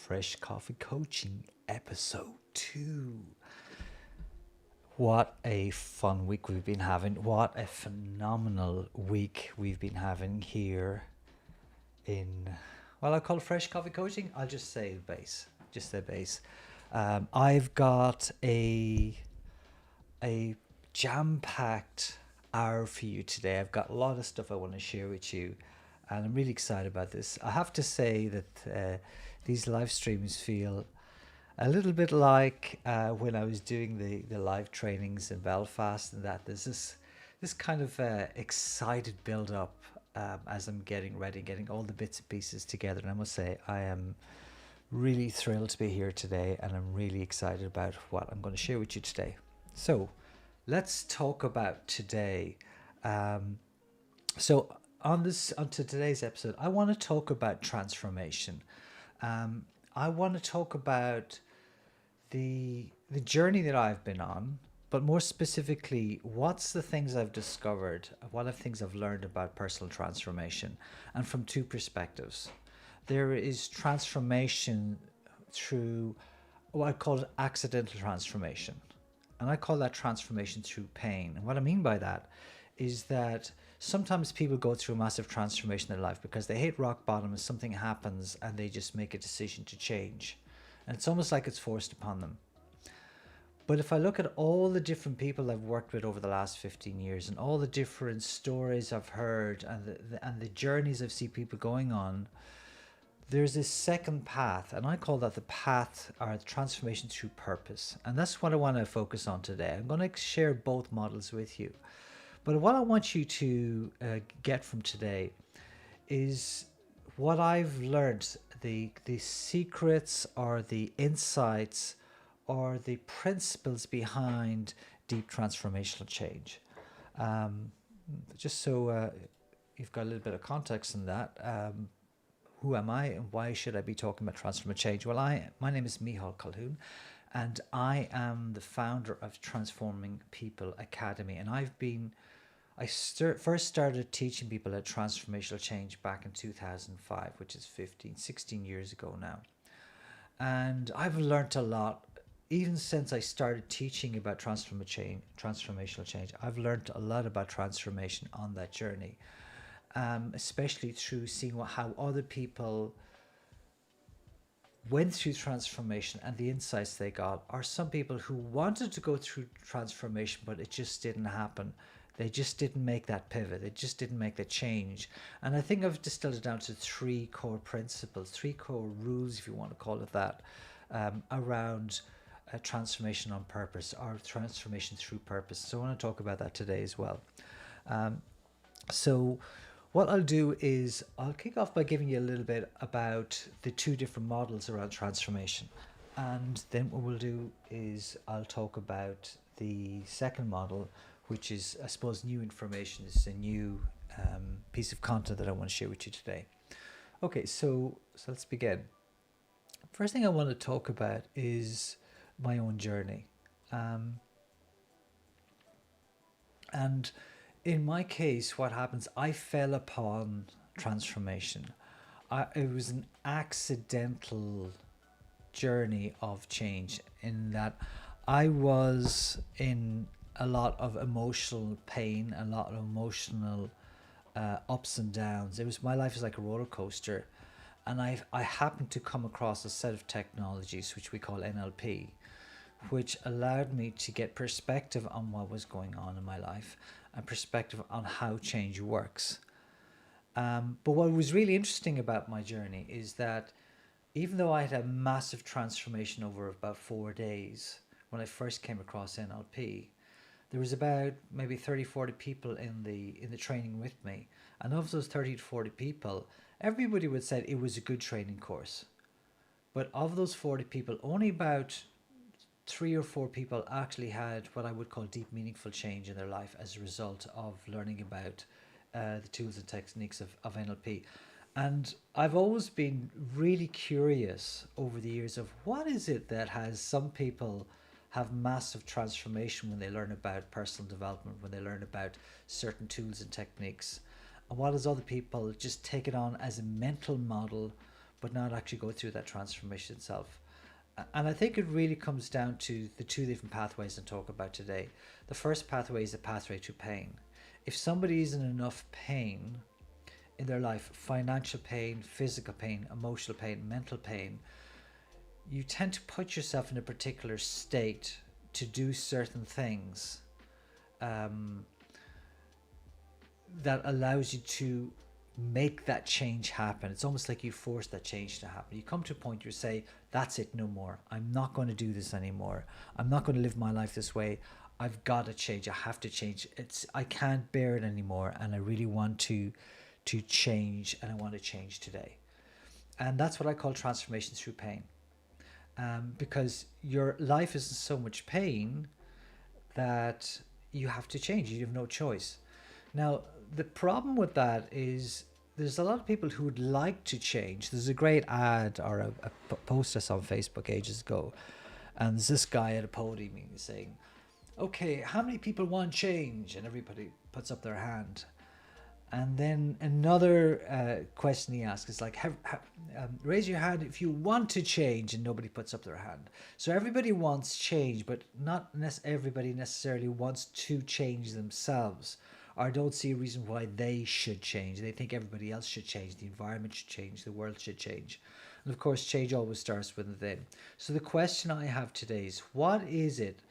Fresh Coffee Coaching Episode 2. What a fun week we've been having. What a phenomenal week we've been having here in, well, I call it Fresh Coffee Coaching. I'll just say base. Just say base. I've got a jam-packed hour for you today. I've got a lot of stuff I want to share with you, and I'm really excited about this. I have to say that these live streams feel a little bit like when I was doing the live trainings in Belfast, and that there's this kind of excited build up as I'm getting ready, getting all the bits and pieces together. And I must say, I am really thrilled to be here today, and I'm really excited about what I'm going to share with you today. So let's talk about today. So on to today's episode, I want to talk about transformation. I want to talk about the journey that I've been on, but more specifically, what's the things I've discovered, what are things I've learned about personal transformation, and from two perspectives. There is transformation through what I call accidental transformation, and I call that transformation through pain. And what I mean by that is that sometimes people go through a massive transformation in their life because they hit rock bottom and something happens and they just make a decision to change. And it's almost like it's forced upon them. But if I look at all the different people I've worked with over the last 15 years and all the different stories I've heard and the journeys I've seen people going on, there's this second path, and I call that the path or the transformation through purpose. And that's what I want to focus on today. I'm going to share both models with you. But what I want you to get from today is what I've learned, the secrets or the insights or the principles behind deep transformational change. Just so you've got a little bit of context in that. Who am I and why should I be talking about transformational change? Well, my name is Michal Calhoun, and I am the founder of Transforming People Academy. And I first started teaching people at transformational change back in 2005, which is 16 years ago now. And I've learned a lot. Even since I started teaching about transformational change, I've learned a lot about transformation on that journey. Especially through seeing how other people went through transformation and the insights they got, or some people who wanted to go through transformation, but it just didn't happen. They just didn't make that pivot. They just didn't make the change. And I think I've distilled it down to three core principles, three core rules, if you want to call it that, around transformation on purpose or transformation through purpose. So I want to talk about that today as well. So what I'll do is I'll kick off by giving you a little bit about the two different models around transformation. And then what we'll do is I'll talk about the second model, which is, I suppose, new information. It's a new piece of content that I want to share with you today. Okay, so let's begin. First thing I want to talk about is my own journey. And in my case, what happens, I fell upon transformation. It was an accidental journey of change in that I was in a lot of emotional pain, a lot of emotional ups and downs. My life is like a roller coaster. And I happened to come across a set of technologies, which we call NLP, which allowed me to get perspective on what was going on in my life and perspective on how change works. But what was really interesting about my journey is that even though I had a massive transformation over about 4 days when I first came across NLP, there was about maybe 30-40 people in the training with me. And of those 30 to 40 people, everybody would say it was a good training course. But of those 40 people, only about 3 or 4 people actually had what I would call deep, meaningful change in their life as a result of learning about the tools and techniques of NLP. And I've always been really curious over the years of what is it that has some people have massive transformation when they learn about personal development, when they learn about certain tools and techniques, and what does other people just take it on as a mental model, but not actually go through that transformation itself. And I think it really comes down to the two different pathways I talk about today. The first pathway is the pathway to pain. If somebody is in enough pain in their life, financial pain, physical pain, emotional pain, mental pain, you tend to put yourself in a particular state to do certain things um, that allows you to make that change happen. It's almost like you force that change to happen. You come to a point you say, that's it, no more. I'm not going to do this anymore. I'm not going to live my life this way. I've got to change. I have to change. I can't bear it anymore, and I really want to change, and I want to change today. And that's what I call transformation through pain. Because your life is in so much pain that you have to change. You have no choice. Now, the problem with that is there's a lot of people who would like to change. There's a great ad or a post I saw on Facebook ages ago, and there's this guy at a podium saying, okay, how many people want change? And everybody puts up their hand. And then another question he asks is like, raise your hand if you want to change, and nobody puts up their hand. So everybody wants change, but not everybody necessarily wants to change themselves, or don't see a reason why they should change. They think everybody else should change, the environment should change, the world should change. And of course, change always starts with within. So the question I have today is, what is it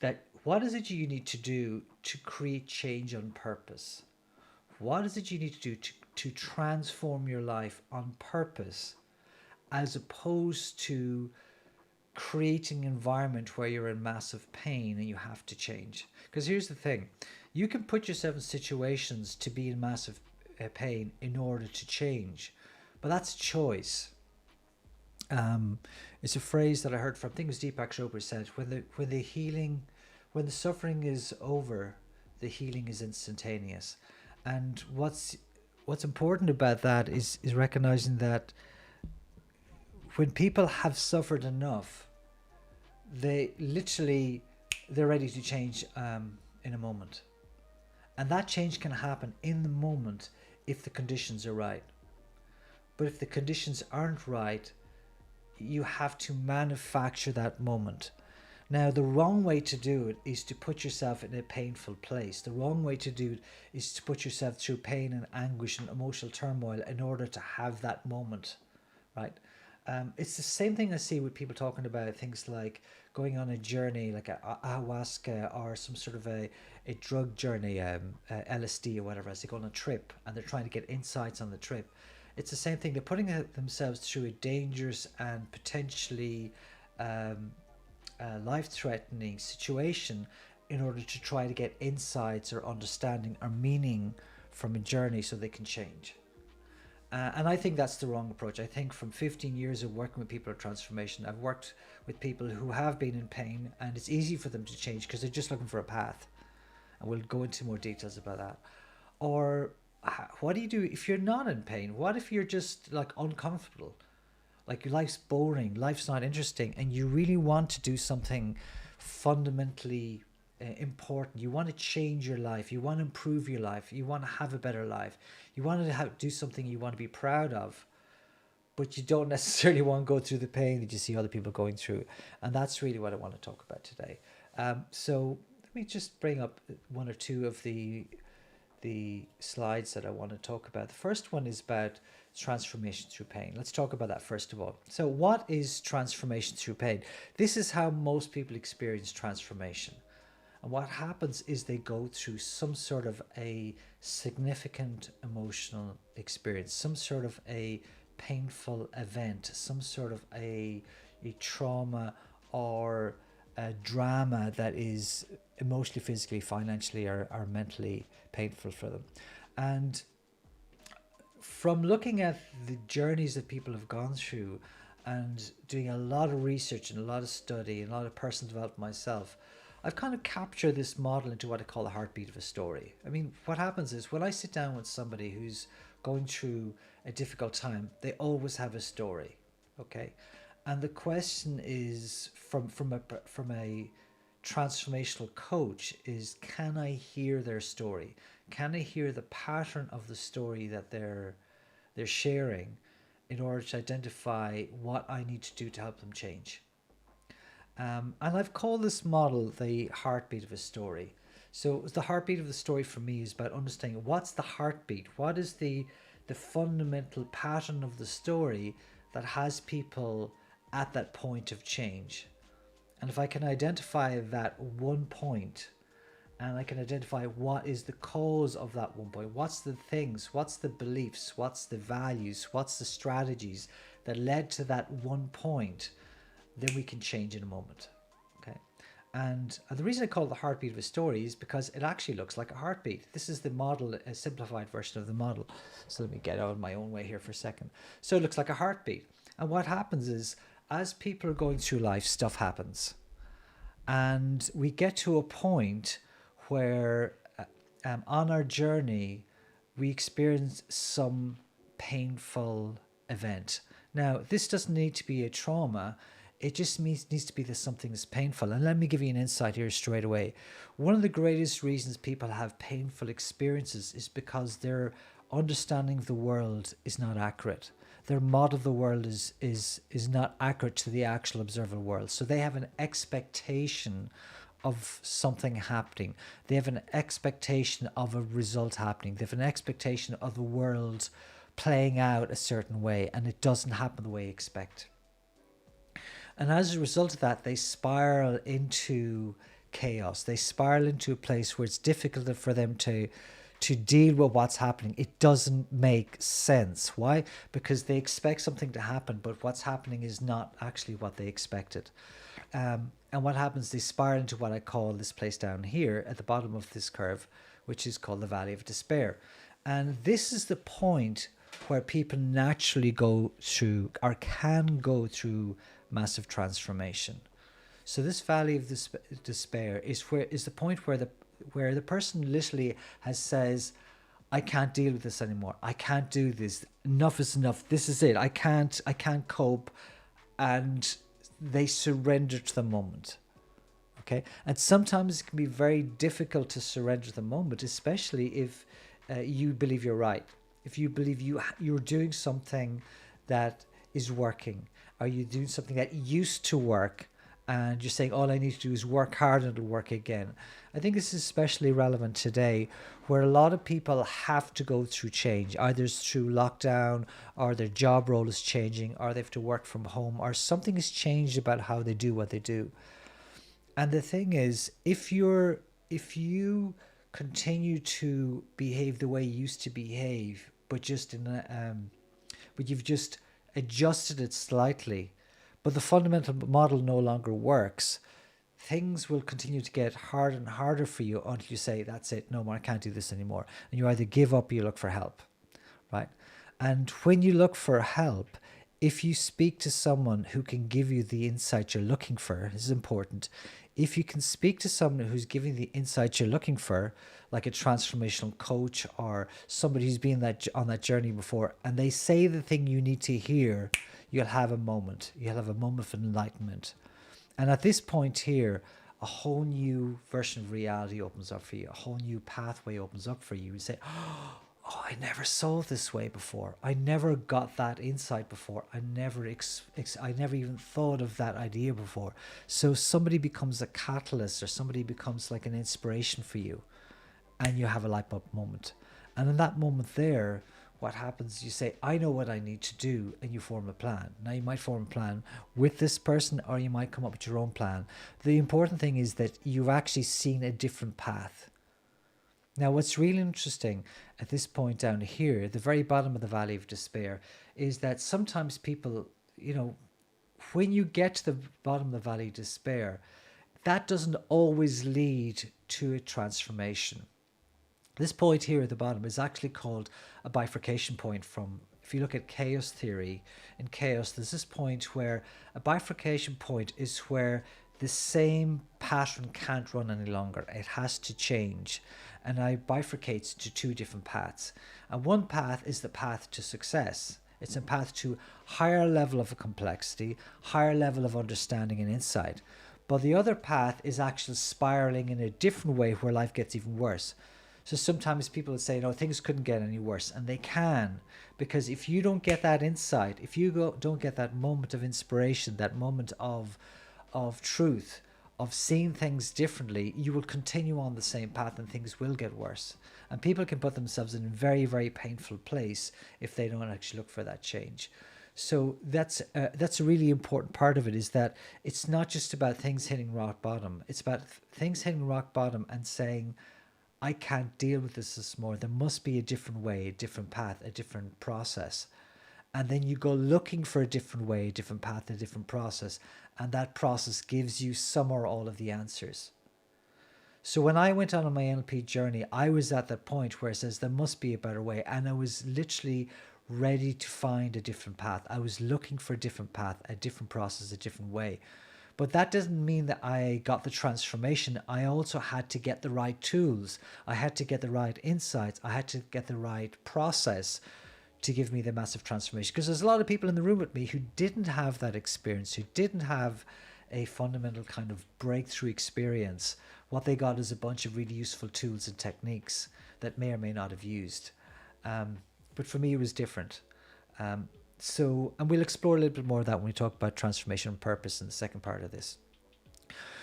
you need to do to create change on purpose? What is it you need to do to transform your life on purpose, as opposed to creating an environment where you're in massive pain and you have to change? Because here's the thing, you can put yourself in situations to be in massive pain in order to change, but that's choice. It's a phrase that I heard from, I think it was Deepak Chopra said, when the suffering is over, the healing is instantaneous. And what's important about that is recognizing that when people have suffered enough, they're ready to change in a moment. And that change can happen in the moment if the conditions are right. But if the conditions aren't right, you have to manufacture that moment. Now, the wrong way to do it is to put yourself in a painful place. The wrong way to do it is to put yourself through pain and anguish and emotional turmoil in order to have that moment, right? It's the same thing I see with people talking about things like going on a journey, like a ayahuasca, or some sort of a drug journey, LSD or whatever, as they go on a trip and they're trying to get insights on the trip. It's the same thing. They're putting themselves through a dangerous and potentially life-threatening situation in order to try to get insights or understanding or meaning from a journey so they can change. And I think that's the wrong approach. I think from 15 years of working with people of transformation, I've worked with people who have been in pain, and it's easy for them to change because they're just looking for a path. And we'll go into more details about that. Or what do you do if you're not in pain? What if you're just like uncomfortable? Like your life's boring, life's not interesting, and you really want to do something fundamentally important. You want to change your life. You want to improve your life. You want to have a better life. You want to do something you want to be proud of, but you don't necessarily want to go through the pain that you see other people going through. And that's really what I want to talk about today. So let me just bring up one or two of the slides that I want to talk about. The first one is about transformation through pain. Let's talk about that first of all. So what is transformation through pain? This is how most people experience transformation. And what happens is they go through some sort of a significant emotional experience, some sort of a painful event, some sort of a trauma or a drama that is emotionally, physically, financially, or mentally painful for them. And from looking at the journeys that people have gone through and doing a lot of research and a lot of study and a lot of personal development myself, I've kind of captured this model into what I call the heartbeat of a story. I mean, what happens is when I sit down with somebody who's going through a difficult time, they always have a story, okay? And the question is, from a transformational coach, is can I hear their story? Can I hear the pattern of the story that they're sharing in order to identify what I need to do to help them change. And I've called this model the heartbeat of a story. So the heartbeat of the story for me is about understanding what's the heartbeat, what is the fundamental pattern of the story that has people at that point of change. And if I can identify that one point, and I can identify what is the cause of that one point, what's the things, what's the beliefs, what's the values, what's the strategies that led to that one point, then we can change in a moment. Okay. And the reason I call it the heartbeat of a story is because it actually looks like a heartbeat. This is the model, a simplified version of the model. So let me get out of my own way here for a second. So it looks like a heartbeat. And what happens is, as people are going through life, stuff happens. And we get to a point where on our journey, we experience some painful event. Now, this doesn't need to be a trauma. It just needs to be something that's painful. And let me give you an insight here straight away. One of the greatest reasons people have painful experiences is because their understanding of the world is not accurate. Their model of the world is not accurate to the actual observable world. So they have an expectation of something happening. They have an expectation of a result happening. They have an expectation of the world playing out a certain way, and it doesn't happen the way you expect. And as a result of that, they spiral into chaos. They spiral into a place where it's difficult for them to deal with what's happening. It doesn't make sense. Why? Because they expect something to happen, but what's happening is not actually what they expected. And what happens, they spiral into what I call this place down here at the bottom of this curve, which is called the Valley of Despair. And this is the point where people naturally go through, or can go through, massive transformation. So this Valley of Despair is the point where the person literally says, I can't deal with this anymore. I can't do this. Enough is enough. This is it. I can't cope. And they surrender to the moment. Okay. And sometimes it can be very difficult to surrender to the moment, especially if you believe you're right. If you believe you're doing something that is working, or you're doing something that used to work, and you're saying all I need to do is work hard and it'll work again. I think this is especially relevant today, where a lot of people have to go through change, either it's through lockdown, or their job role is changing, or they have to work from home, or something has changed about how they do what they do. And the thing is, if you continue to behave the way you used to behave, but you've just adjusted it slightly, but the fundamental model no longer works, things will continue to get harder and harder for you until you say, that's it, no more, I can't do this anymore. And you either give up or you look for help, right? And when you look for help, if you speak to someone who can give you the insight you're looking for, this is important. If you can speak to someone who's giving the insight you're looking for, like a transformational coach or somebody who's been on that journey before, and they say the thing you need to hear, you'll have a moment. You'll have a moment of enlightenment. And at this point here, a whole new version of reality opens up for you. A whole new pathway opens up for you. You say, oh, I never saw it this way before. I never got that insight before. I never even thought of that idea before. So somebody becomes a catalyst, or somebody becomes like an inspiration for you, and you have a light bulb moment. And in that moment there, what happens, you say, I know what I need to do, and you form a plan. Now, you might form a plan with this person, or you might come up with your own plan. The important thing is that you've actually seen a different path. Now, what's really interesting at this point down here, the very bottom of the Valley of Despair, is that sometimes people, when you get to the bottom of the Valley of Despair, that doesn't always lead to a transformation. This point here at the bottom is actually called a bifurcation point. If you look at chaos theory, in chaos, there's this point where a bifurcation point is where the same pattern can't run any longer. It has to change. And it bifurcates to two different paths. And one path is the path to success. It's a path to higher level of complexity, higher level of understanding and insight. But the other path is actually spiraling in a different way where life gets even worse. So sometimes people say, no, things couldn't get any worse, and they can, because if you don't get that insight, if you don't get that moment of inspiration, that moment of truth, of seeing things differently, you will continue on the same path and things will get worse. And people can put themselves in a very, very painful place if they don't actually look for that change. So that's a really important part of it, is that it's not just about things hitting rock bottom. It's about things hitting rock bottom and saying, I can't deal with this more. There must be a different way, a different path, a different process. And then you go looking for a different way, a different path, a different process. And that process gives you some or all of the answers. So when I went on my NLP journey, I was at that point where it says there must be a better way. And I was literally ready to find a different path. I was looking for a different path, a different process, a different way. But that doesn't mean that I got the transformation. I also had to get the right tools. I had to get the right insights. I had to get the right process to give me the massive transformation. Because there's a lot of people in the room with me who didn't have that experience, who didn't have a fundamental kind of breakthrough experience. What they got is a bunch of really useful tools and techniques that may or may not have used. But for me, it was different. And we'll explore a little bit more of that when we talk about transformation and purpose in the second part of this.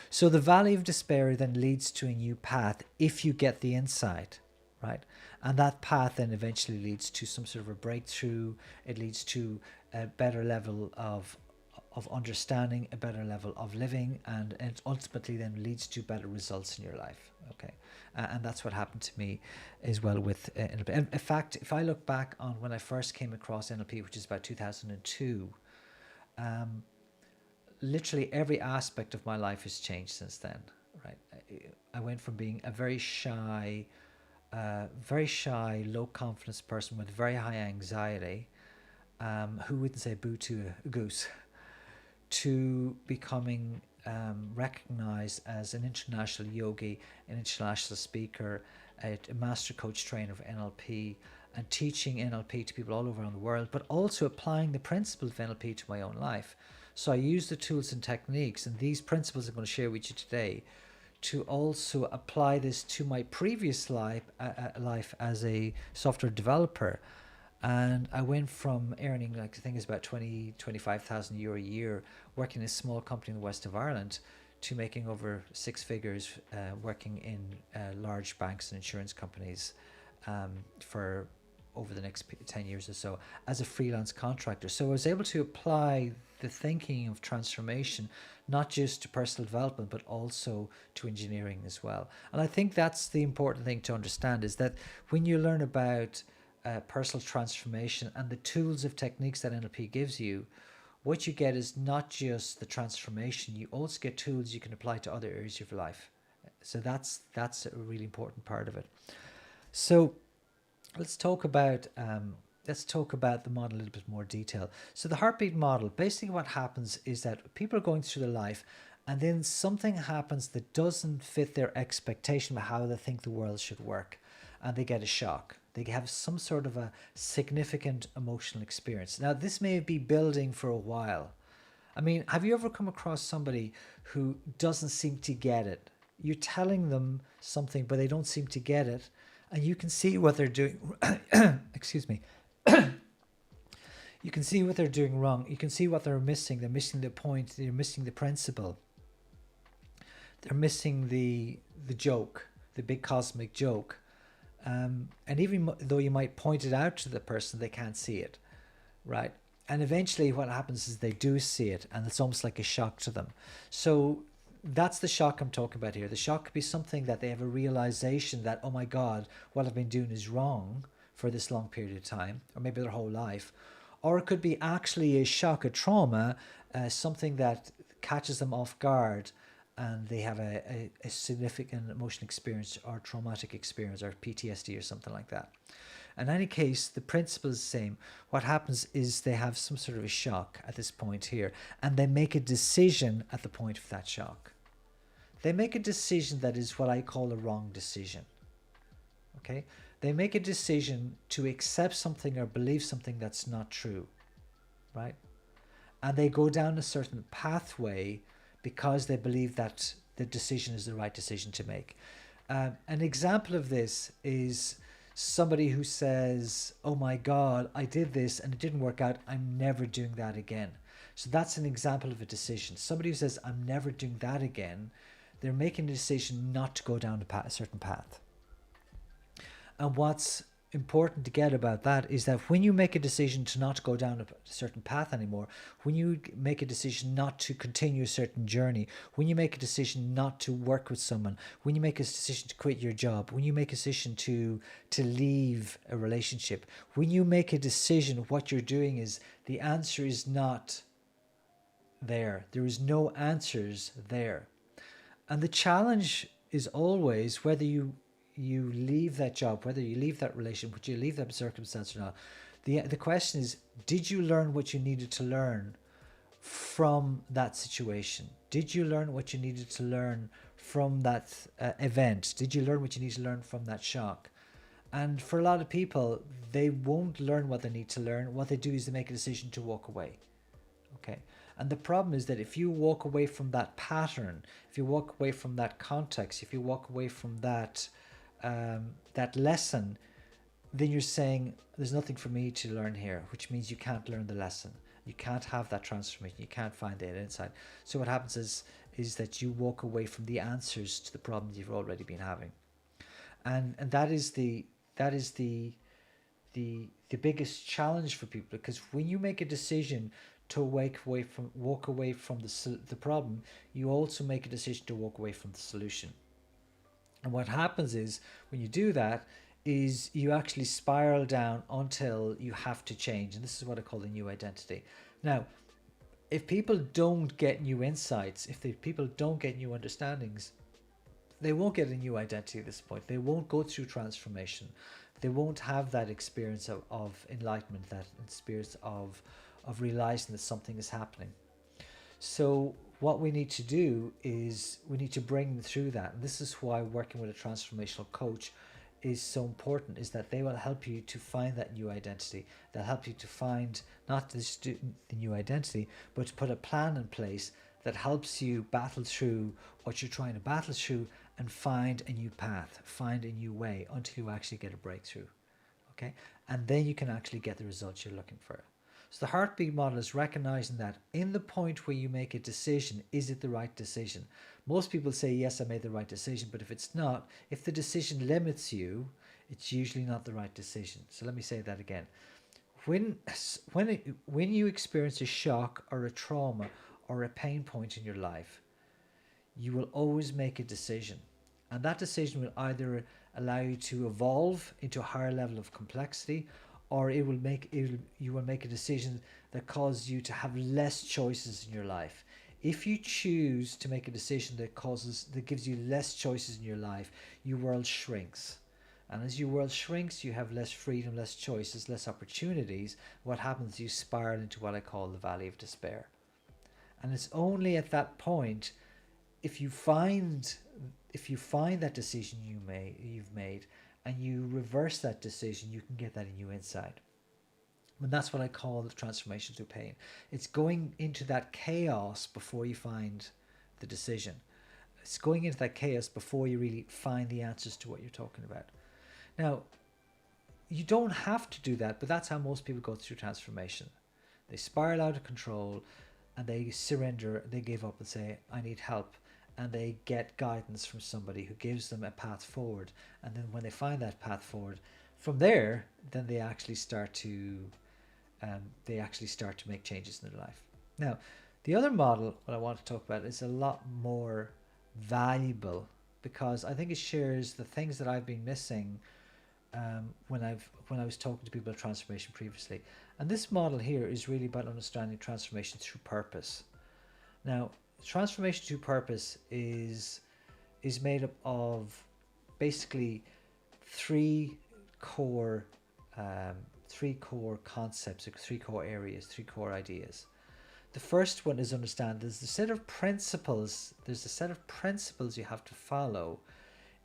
So the valley of despair then leads to a new path if you get the insight, right? And that path then eventually leads to some sort of a breakthrough. It leads to a better level of understanding, a better level of living, and it ultimately then leads to better results in your life. Okay, and that's what happened to me as well with NLP. And in fact, if I look back on when I first came across NLP, which is about 2002, literally every aspect of my life has changed since then. Right, I went from being a very shy, low confidence person with very high anxiety, who wouldn't say boo to a goose, to becoming recognized as an international yogi, an international speaker, a master coach trainer of NLP, and teaching NLP to people all over around the world, but also applying the principles of NLP to my own life. So I use the tools and techniques and these principles I'm going to share with you today to also apply this to my previous life as a software developer. And I went from earning, like, I think it's about 25,000 euro a year working in a small company in the west of Ireland, to making over six figures working in large banks and insurance companies for over the next 10 years or so as a freelance contractor. So I was able to apply the thinking of transformation not just to personal development but also to engineering as well. And I think that's the important thing to understand, is that when you learn about personal transformation and the tools of techniques that NLP gives you, what you get is not just the transformation, you also get tools you can apply to other areas of your life. So that's a really important part of it. So let's talk about the model in a little bit more detail. So the heartbeat model, basically what happens is that people are going through their life and then something happens that doesn't fit their expectation of how they think the world should work, and they get a shock. They have some sort of a significant emotional experience. Now, this may be building for a while. I mean, have you ever come across somebody who doesn't seem to get it? You're telling them something, but they don't seem to get it, and you can see what they're doing. Excuse me. You can see what they're doing wrong. You can see what they're missing. They're missing the point. They're missing the principle. They're missing the joke, the big cosmic joke. And even though you might point it out to the person, they can't see it, right? And eventually what happens is they do see it, and it's almost like a shock to them. So that's the shock I'm talking about here. The shock could be something that they have a realization that, oh my God, what I've been doing is wrong for this long period of time, or maybe their whole life. Or it could be actually a shock, a trauma, something that catches them off guard, and they have a significant emotional experience or traumatic experience or PTSD or something like that. In any case, the principle is the same. What happens is they have some sort of a shock at this point here, and they make a decision at the point of that shock. They make a decision that is what I call a wrong decision. Okay? They make a decision to accept something or believe something that's not true, right? And they go down a certain pathway because they believe that the decision is the right decision to make. An example of this is somebody who says, "Oh my God, I did this and it didn't work out. I'm never doing that again." So that's an example of a decision. Somebody who says, "I'm never doing that again," they're making a decision not to go down a certain path. And what's important to get about that is that when you make a decision to not go down a certain path anymore, when you make a decision not to continue a certain journey, when you make a decision not to work with someone, when you make a decision to quit your job, when you make a decision to leave a relationship, when you make a decision, what you're doing is the answer is not there. There is no answers there. And the challenge is always whether you leave that job, whether you leave that relationship, whether you leave that circumstance or not. The question is, did you learn what you needed to learn from that situation? Did you learn what you needed to learn from that event? Did you learn what you need to learn from that shock? And for a lot of people, they won't learn what they need to learn. What they do is they make a decision to walk away. Okay. And the problem is that if you walk away from that pattern, if you walk away from that context, if you walk away from that lesson, then you're saying there's nothing for me to learn here, which means you can't learn the lesson. You can't have that transformation. You can't find that insight. So what happens is that you walk away from the answers to the problems you've already been having, and that is the biggest challenge for people, because when you make a decision to walk away from the problem, you also make a decision to walk away from the solution. And what happens is when you do that is you actually spiral down until you have to change, and this is what I call the new identity. Now, if people don't get new insights, if the people don't get new understandings, they won't get a new identity at this point. They won't go through transformation. They won't have that experience of enlightenment, that experience of realizing that something is happening. So what we need to do is we need to bring them through that. And this is why working with a transformational coach is so important, is that they will help you to find that new identity. They'll help you to find not just the new identity, but to put a plan in place that helps you battle through what you're trying to battle through and find a new path, find a new way until you actually get a breakthrough. Okay? And then you can actually get the results you're looking for. So the heartbeat model is recognizing that in the point where you make a decision, is it the right decision? Most people say, yes, I made the right decision, but if it's not, if the decision limits you, it's usually not the right decision. So let me say that again. When you experience a shock or a trauma or a pain point in your life, you will always make a decision. And that decision will either allow you to evolve into a higher level of complexity, or you will make a decision that causes you to have less choices in your life. If you choose to make a decision that gives you less choices in your life, your world shrinks. And as your world shrinks, you have less freedom, less choices, less opportunities. What happens is you spiral into what I call the valley of despair. And it's only at that point, if you find that decision you've made and you reverse that decision, you can get that new insight. And that's what I call the transformation through pain. It's going into that chaos before you find the decision. It's going into that chaos before you really find the answers to what you're talking about. Now, you don't have to do that, but that's how most people go through transformation. They spiral out of control and they surrender, they give up and say, I need help. And they get guidance from somebody who gives them a path forward. And then when they find that path forward, from there, then they actually start to make changes in their life. Now, the other model that I want to talk about is a lot more valuable, because I think it shares the things that I've been missing when I was talking to people about transformation previously. And this model here is really about understanding transformation through purpose. Now, transformation through purpose is made up of basically three core concepts, or three core areas, three core ideas. The first one is understand there's a set of principles you have to follow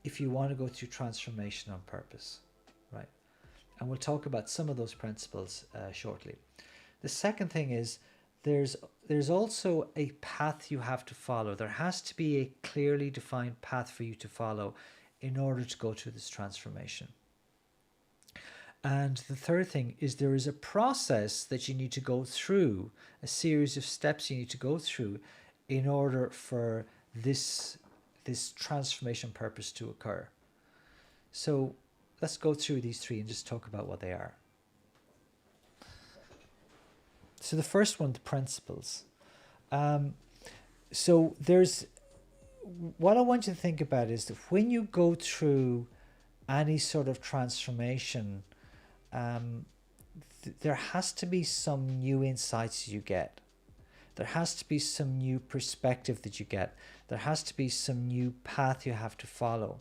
if you want to go through transformation on purpose, right? And we'll talk about some of those principles shortly. The second thing is there's also a path you have to follow. There has to be a clearly defined path for you to follow in order to go through this transformation. And the third thing is there is a process that you need to go through, a series of steps you need to go through in order for this transformation purpose to occur. So let's go through these three and just talk about what they are. So the first one, the principles. So there's, what I want you to think about is that when you go through any sort of transformation, there has to be some new insights you get. There has to be some new perspective that you get. There has to be some new path you have to follow.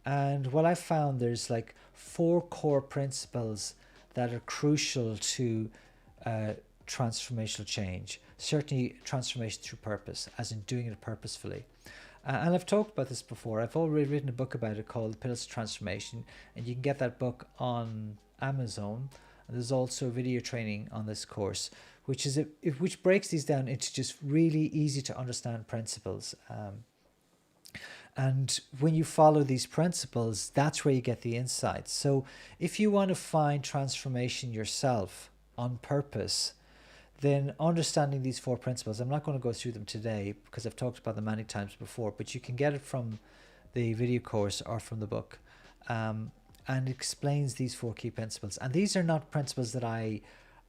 And what I found, there's like 4 core principles that are crucial to transformational change. Certainly transformation through purpose, as in doing it purposefully. And I've talked about this before. I've already written a book about it called The Pillars of Transformation, and you can get that book on Amazon. And there's also video training on this course, which is which breaks these down into just really easy to understand principles. And when you follow these principles, that's where you get the insights. So if you want to find transformation yourself on purpose, then understanding these 4 principles, I'm not going to go through them today because I've talked about them many times before, but you can get it from the video course or from the book. And it explains these 4 key principles. And these are not principles that I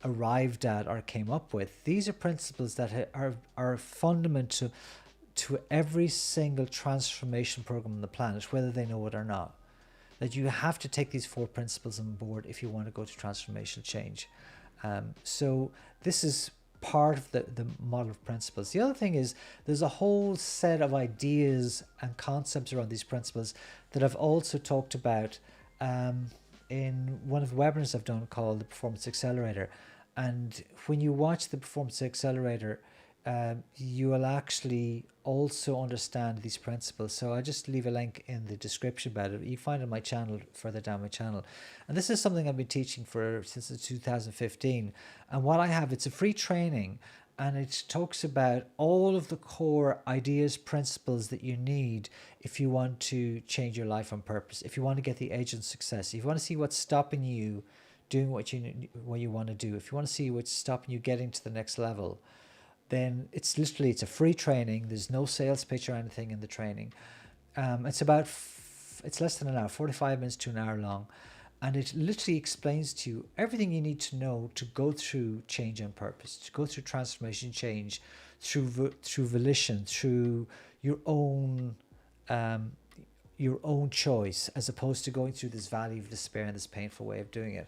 arrived at or came up with. These are principles that are fundamental to every single transformation program on the planet, whether they know it or not. That you have to take these 4 principles on board if you want to go to transformational change. So this is part of the model of principles. The other thing is there's a whole set of ideas and concepts around these principles that I've also talked about in one of the webinars I've done called the Performance Accelerator. And when you watch the Performance Accelerator, you will actually also understand these principles. So I'll just leave a link in the description about it. You find it on my channel, further down my channel. And this is something I've been teaching since 2015. And what I have, it's a free training, and it talks about all of the core ideas, principles that you need if you want to change your life on purpose, if you want to get the edge on success, if you want to see what's stopping you doing what you want to do, if you want to see what's stopping you getting to the next level, then it's a free training. There's no sales pitch or anything in the training. It's less than an hour, 45 minutes to an hour long. And it literally explains to you everything you need to know to go through change on purpose, to go through transformation change, through volition, through your own choice, as opposed to going through this valley of despair and this painful way of doing it.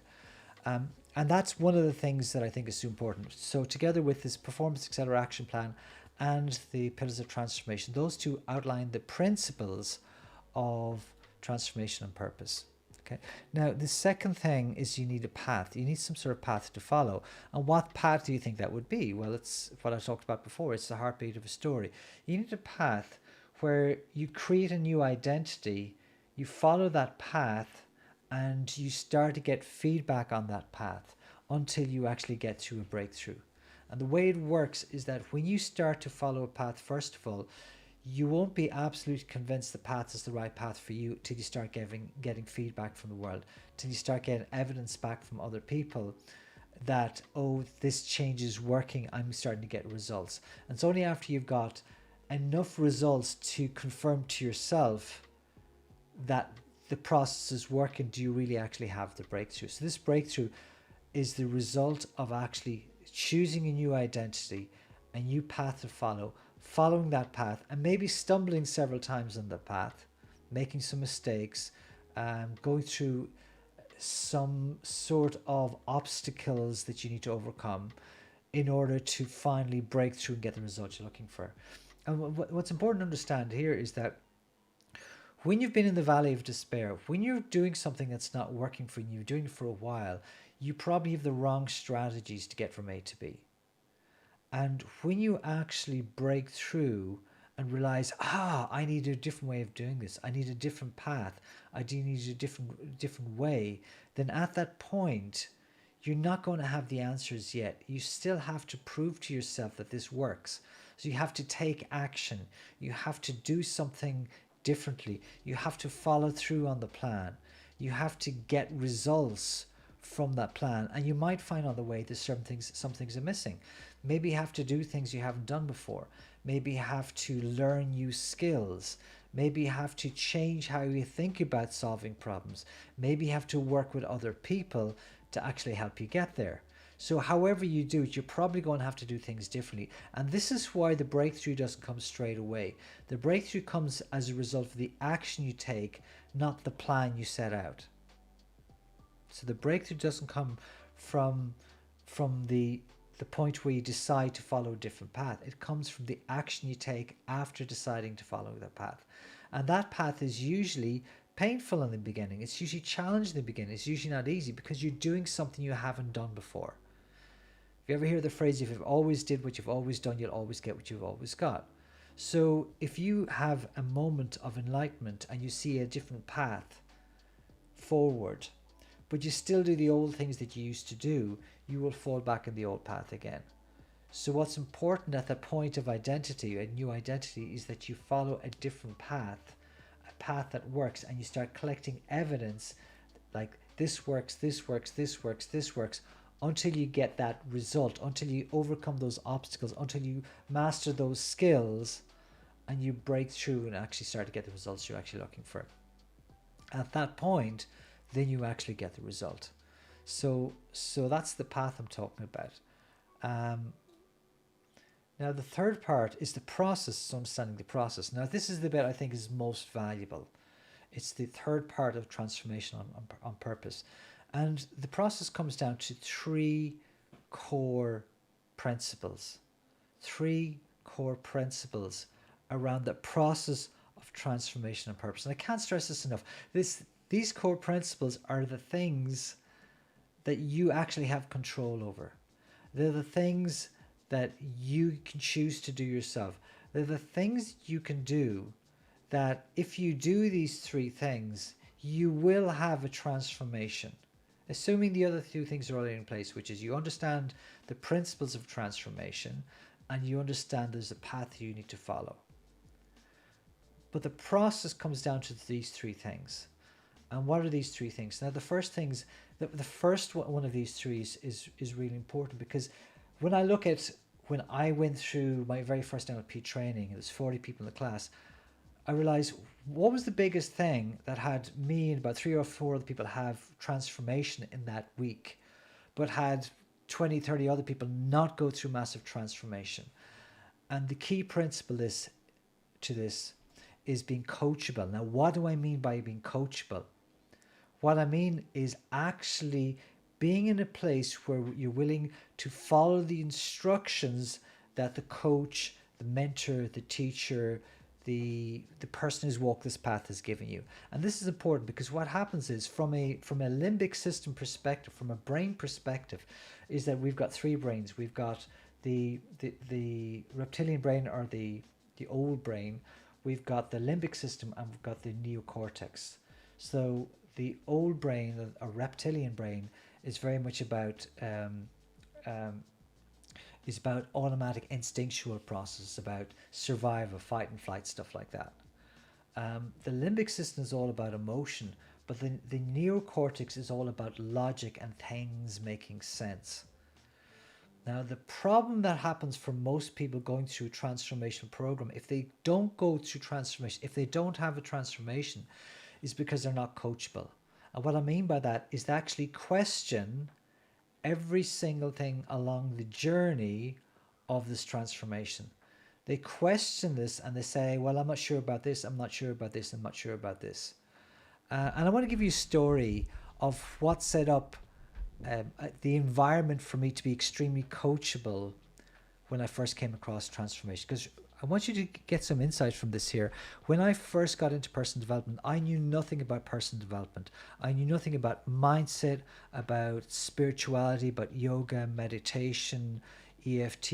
And that's one of the things that I think is so important. So together with this Performance Accelerator Action Plan and the Pillars of Transformation, those 2 outline the principles of transformation and purpose. Okay. Now, the second thing is you need a path. You need some sort of path to follow. And what path do you think that would be? Well, it's what I talked about before. It's the heartbeat of a story. You need a path where you create a new identity, you follow that path, and you start to get feedback on that path until you actually get to a breakthrough. And the way it works is that when you start to follow a path, first of all, you won't be absolutely convinced the path is the right path for you till you start getting feedback from the world, till you start getting evidence back from other people that, oh, this change is working, I'm starting to get results. And it's only after you've got enough results to confirm to yourself that the process is working, do you really actually have the breakthrough. So this breakthrough is the result of actually choosing a new identity, a new path to follow, following that path, and maybe stumbling several times on the path, making some mistakes, going through some sort of obstacles that you need to overcome in order to finally break through and get the results you're looking for. And what's important to understand here is that when you've been in the valley of despair, when you're doing something that's not working for you, you're doing it for a while, you probably have the wrong strategies to get from A to B. And when you actually break through and realize, I need a different way of doing this, I need a different path, I do need a different way, then at that point, you're not going to have the answers yet. You still have to prove to yourself that this works. So you have to take action. You have to do something differently. You have to follow through on the plan. You have to get results from that plan, and you might find on the way that some things are missing. Maybe you have to do things you haven't done before. Maybe you have to learn new skills. Maybe you have to change how you think about solving problems. Maybe you have to work with other people to actually help you get there. So however you do it, you're probably going to have to do things differently. And this is why the breakthrough doesn't come straight away. The breakthrough comes as a result of the action you take, not the plan you set out. So the breakthrough doesn't come from the point where you decide to follow a different path. It comes from the action you take after deciding to follow that path. And that path is usually painful in the beginning. It's usually challenging in the beginning. It's usually not easy because you're doing something you haven't done before. If you ever hear the phrase, if you've always did what you've always done, you'll always get what you've always got. So if you have a moment of enlightenment and you see a different path forward, but you still do the old things that you used to do, you will fall back in the old path again. So what's important at that point of identity, a new identity, is that you follow a different path, a path that works, and you start collecting evidence like this works, this works, this works, this works, until you get that result, until you overcome those obstacles, until you master those skills and you break through and actually start to get the results you're actually looking for. At that point, then you actually get the result. So that's the path I'm talking about. Now the third part is the process, so understanding the process. Now this is the bit I think is most valuable. It's the third part of transformation on purpose. And the process comes down to three core principles. Three core principles around the process of transformation on purpose. And I can't stress this enough. These core principles are the things that you actually have control over. They're the things that you can choose to do yourself. They're the things you can do that if you do these three things, you will have a transformation. Assuming the other two things are already in place, which is you understand the principles of transformation and you understand there's a path you need to follow. But the process comes down to these three things. And what are these three things? Now, the first one of these three is really important, because when I went through my very first NLP training, it was 40 people in the class, I realized what was the biggest thing that had me and about 3 or 4 other people have transformation in that week, but had 20, 30 other people not go through massive transformation. And the key principle to this is being coachable. Now, what do I mean by being coachable? What I mean is actually being in a place where you're willing to follow the instructions that the coach, the mentor, the teacher, the person who's walked this path has given you. And this is important because what happens is from a limbic system perspective, from a brain perspective, is that we've got 3 brains. We've got the reptilian brain, or the old brain. We've got the limbic system, and we've got the neocortex. So the old brain, or reptilian brain, is very much about automatic instinctual processes, about survival, fight and flight, stuff like that. The limbic system is all about emotion, but the neocortex is all about logic and things making sense. Now, the problem that happens for most people going through a transformation program, if they don't go through transformation, if they don't have a transformation, is because they're not coachable. And what I mean by that is they actually question every single thing along the journey of this transformation. They question this and they say, well, I'm not sure about this, I'm not sure about this, I'm not sure about this. And I want to give you a story of what set up the environment for me to be extremely coachable when I first came across transformation. Because I want you to get some insight from this here. When I first got into personal development, I knew nothing about personal development. I knew nothing about mindset, about spirituality, about yoga, meditation, EFT.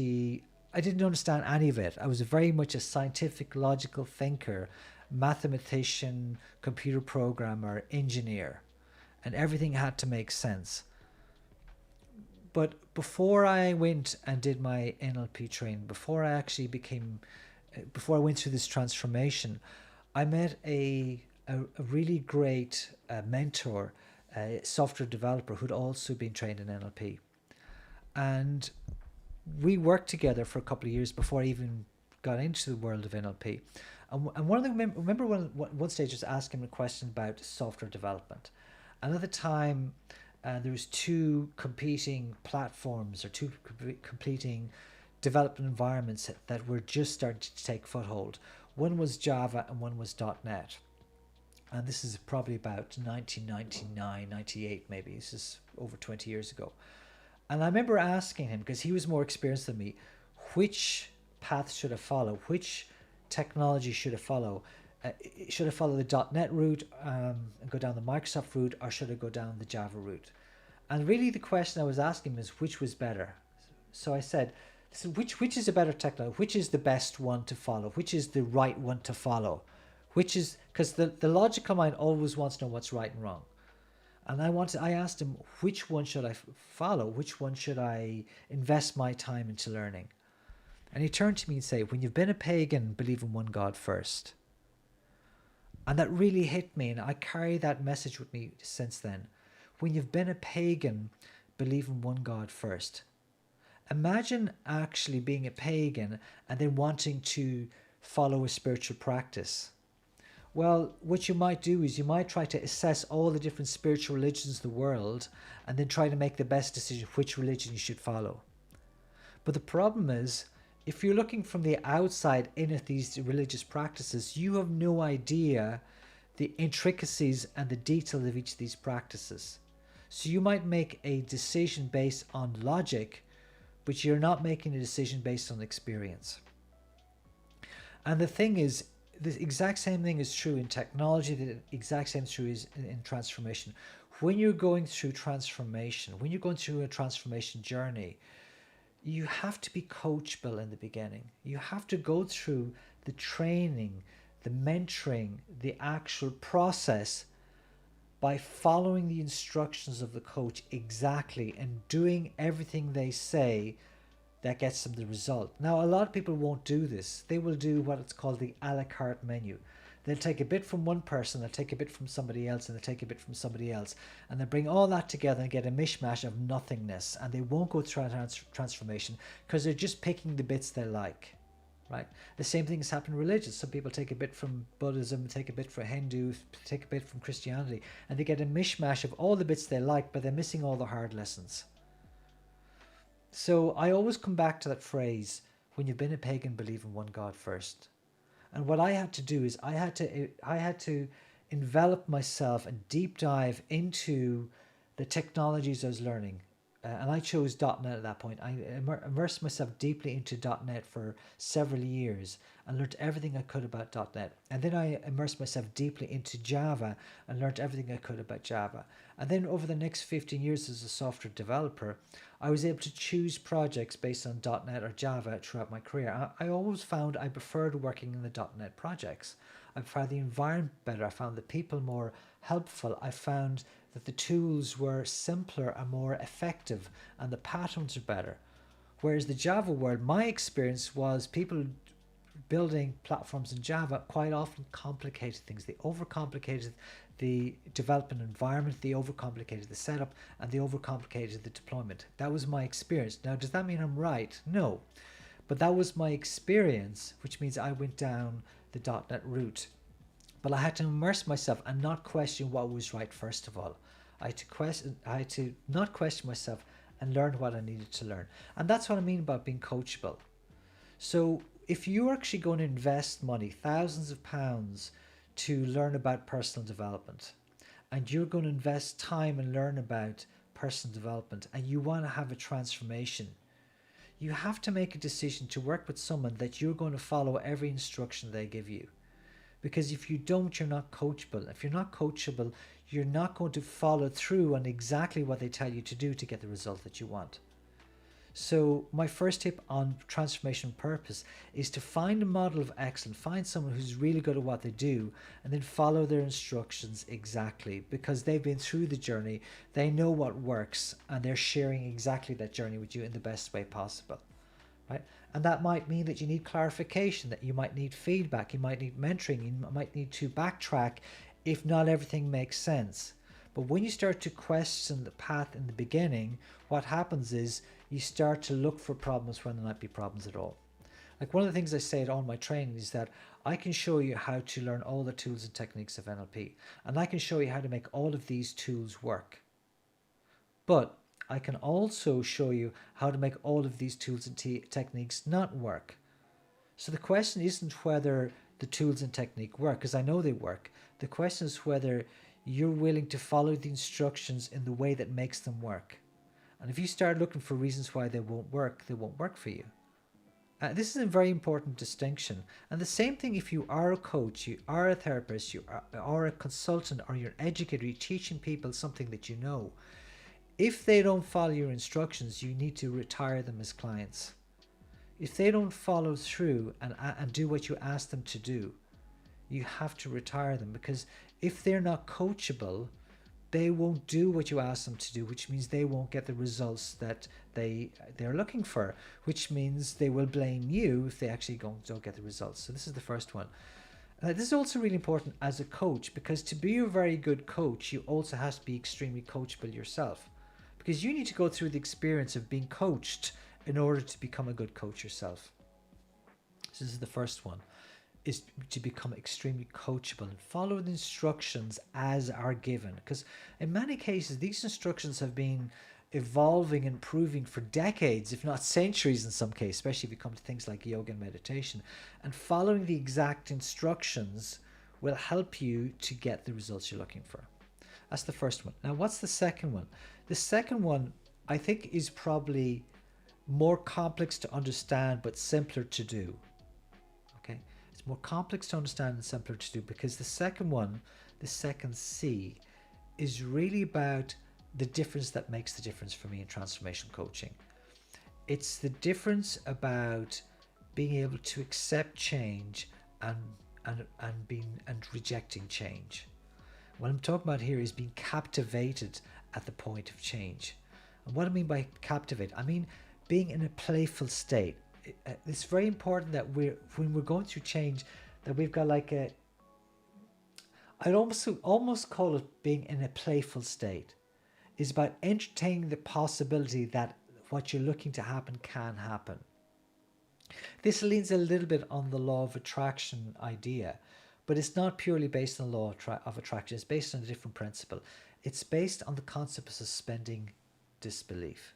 I didn't understand any of it. I was very much a scientific, logical thinker, mathematician, computer programmer, engineer, and everything had to make sense. But before I went and did my NLP training, before I went through this transformation, I met a really great mentor, a software developer who'd also been trained in NLP. And we worked together for a couple of years before I even got into the world of NLP. And one of the remember one stage I was asking him a question about software development, and at the time there was two competing platforms or two competing development environments that were just starting to take foothold. One was Java and one was .NET. And this is probably about 1999, 98 maybe. This is over 20 years ago. And I remember asking him, because he was more experienced than me, which path should I follow? Which technology should I follow? Should I follow the .NET route and go down the Microsoft route, or should I go down the Java route? And really the question I was asking him is which was better? So I said, listen, which is a better technology? Which is the best one to follow? Which is the right one to follow? Which is, because the logical mind always wants to know what's right and wrong. And I asked him, which one should I follow? Which one should I invest my time into learning? And he turned to me and said, when you've been a pagan, believe in one God first. And that really hit me, and I carry that message with me since then. When you've been a pagan, believe in one God first. Imagine actually being a pagan and then wanting to follow a spiritual practice. Well, what you might do is you might try to assess all the different spiritual religions of the world and then try to make the best decision which religion you should follow. But the problem is, if you're looking from the outside in at these religious practices, you have no idea the intricacies and the details of each of these practices. So you might make a decision based on logic, but you're not making a decision based on experience. And the thing is, the exact same thing is true in technology, the exact same is true in transformation. When you're going through transformation, when you're going through a transformation journey, you have to be coachable in the beginning. You have to go through the training, the mentoring, the actual process by following the instructions of the coach exactly and doing everything they say that gets them the result. Now, a lot of people won't do this. They will do what it's called the a la carte menu. They'll take a bit from one person, they'll take a bit from somebody else, and they'll take a bit from somebody else. And they'll bring all that together and get a mishmash of nothingness. And they won't go through a transformation because they're just picking the bits they like, right? The same thing has happened in religion. Some people take a bit from Buddhism, take a bit from Hindu, take a bit from Christianity, and they get a mishmash of all the bits they like, but they're missing all the hard lessons. So I always come back to that phrase, when you've been a pagan, believe in one God first. And what I had to do is I had to envelop myself and deep dive into the technologies I was learning. And I chose .NET at that point. I immersed myself deeply into .NET for several years and learned everything I could about .NET. And then I immersed myself deeply into Java and learned everything I could about Java. And then over the next 15 years as a software developer, I was able to choose projects based on .NET or Java throughout my career. I always found I preferred working in the .NET projects. I found the environment better. I found the people more helpful. I found that the tools were simpler and more effective and the patterns are better. Whereas the Java world, my experience was people building platforms in Java quite often complicated things. They overcomplicated the development environment, they overcomplicated the setup, and they overcomplicated the deployment. That was my experience. Now, does that mean I'm right? No. But that was my experience, which means I went down the .NET route. But I had to immerse myself and not question what was right first of all. I had to not question myself and learn what I needed to learn. And that's what I mean about being coachable. So if you're actually going to invest money, thousands of pounds, to learn about personal development, and you're going to invest time and learn about personal development, and you want to have a transformation, you have to make a decision to work with someone that you're going to follow every instruction they give you. Because if you don't, you're not coachable. If you're not coachable, you're not going to follow through on exactly what they tell you to do to get the result that you want. So my first tip on transformation purpose is to find a model of excellence, find someone who's really good at what they do, and then follow their instructions exactly, because they've been through the journey, they know what works, and they're sharing exactly that journey with you in the best way possible. right? And that might mean that you need clarification, that you might need feedback, you might need mentoring, you might need to backtrack if not everything makes sense. But when you start to question the path in the beginning, what happens is you start to look for problems when there might be problems at all. Like one of the things I say at all my training is that I can show you how to learn all the tools and techniques of NLP, and I can show you how to make all of these tools work. But I can also show you how to make all of these tools and techniques not work. So the question isn't whether the tools and technique work, because I know they work. The question is whether you're willing to follow the instructions in the way that makes them work. And if you start looking for reasons why they won't work for you. This is a very important distinction. And the same thing if you are a coach, you are a therapist, you are a consultant, or you're an educator, you're teaching people something that you know. If they don't follow your instructions, you need to retire them as clients. If they don't follow through and do what you ask them to do, you have to retire them, because if they're not coachable, they won't do what you ask them to do, which means they won't get the results that they're looking for, which means they will blame you if they actually don't get the results. So this is the first one. This is also really important as a coach, because to be a very good coach, you also have to be extremely coachable yourself, because you need to go through the experience of being coached in order to become a good coach yourself. So this is the first one, is to become extremely coachable and follow the instructions as are given. Because in many cases, these instructions have been evolving and improving for decades, if not centuries in some cases, especially if you come to things like yoga and meditation. And following the exact instructions will help you to get the results you're looking for. That's the first one. Now, what's the second one? The second one, I think, is probably more complex to understand but simpler to do. Okay, it's more complex to understand and simpler to do, because the second one, the second C, is really about the difference that makes the difference for me in transformation coaching. It's the difference about being able to accept change and rejecting change. What I'm talking about here is being captivated at the point of change. And what I mean by captivate, I mean being in a playful state. It's very important that when we're going through change, that we've got like I'd almost call it being in a playful state. It's about entertaining the possibility that what you're looking to happen can happen. This leans a little bit on the law of attraction idea, but it's not purely based on the law of attraction. It's based on a different principle. It's based on the concept of suspending disbelief.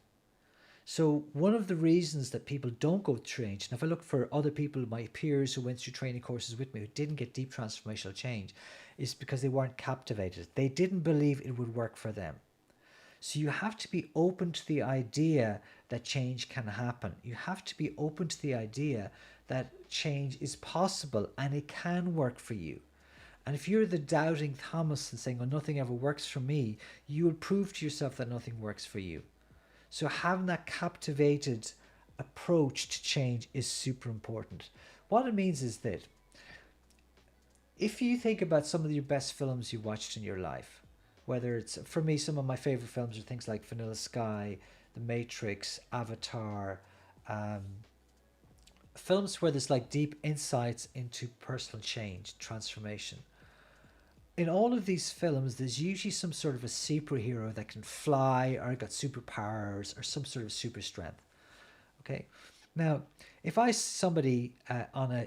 So one of the reasons that people don't go through change, and if I look for other people, my peers who went through training courses with me who didn't get deep transformational change, is because they weren't captivated. They didn't believe it would work for them. So you have to be open to the idea that change can happen. You have to be open to the idea that change is possible and it can work for you. And if you're the doubting Thomas and saying, oh, nothing ever works for me, you will prove to yourself that nothing works for you. So having that captivated approach to change is super important. What it means is that if you think about some of your best films you watched in your life, whether it's, for me, some of my favorite films are things like Vanilla Sky, The Matrix, Avatar, films where there's like deep insights into personal change, transformation. In all of these films, there's usually some sort of a superhero that can fly or got superpowers or some sort of super strength. Okay. Now, if I see somebody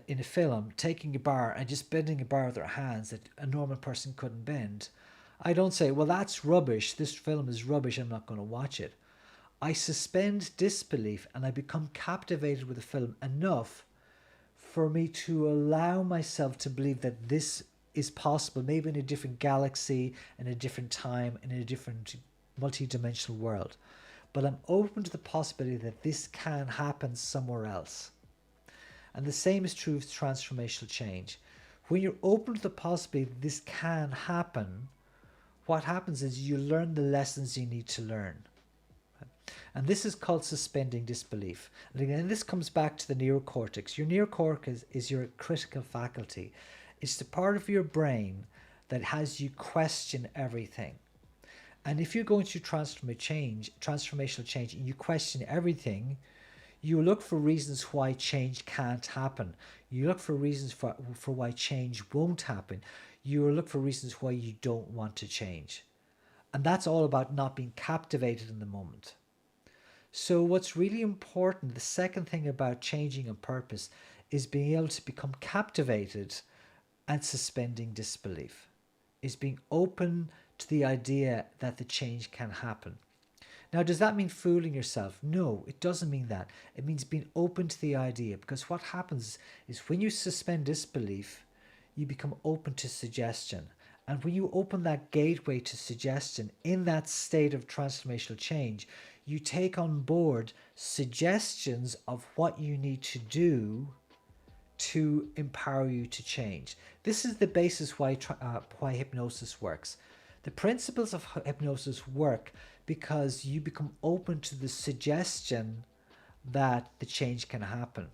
in a film taking a bar and just bending a bar with their hands that a normal person couldn't bend, I don't say, well, that's rubbish. This film is rubbish. I'm not going to watch it. I suspend disbelief and I become captivated with the film enough for me to allow myself to believe that this is possible, maybe in a different galaxy, in a different time, in a different multi-dimensional world. But I'm open to the possibility that this can happen somewhere else. And the same is true of transformational change. When you're open to the possibility that this can happen, what happens is you learn the lessons you need to learn. And this is called suspending disbelief. And again, this comes back to the neocortex. Your neocortex is your critical faculty. It's the part of your brain that has you question everything. And if you're going through transformational change and you question everything, You look for reasons why change can't happen. You look for reasons for why change won't happen. You look for reasons why you don't want to change. And that's all about not being captivated in the moment. So, what's really important, the second thing about changing on purpose, is being able to become captivated and suspending disbelief, is being open to the idea that the change can happen. Now, does that mean fooling yourself? No, it doesn't mean that. It means being open to the idea, because what happens is when you suspend disbelief, you become open to suggestion. And when you open that gateway to suggestion in that state of transformational change, you take on board suggestions of what you need to do to empower you to change. This is the basis why hypnosis works. The principles of hypnosis work because you become open to the suggestion that the change can happen.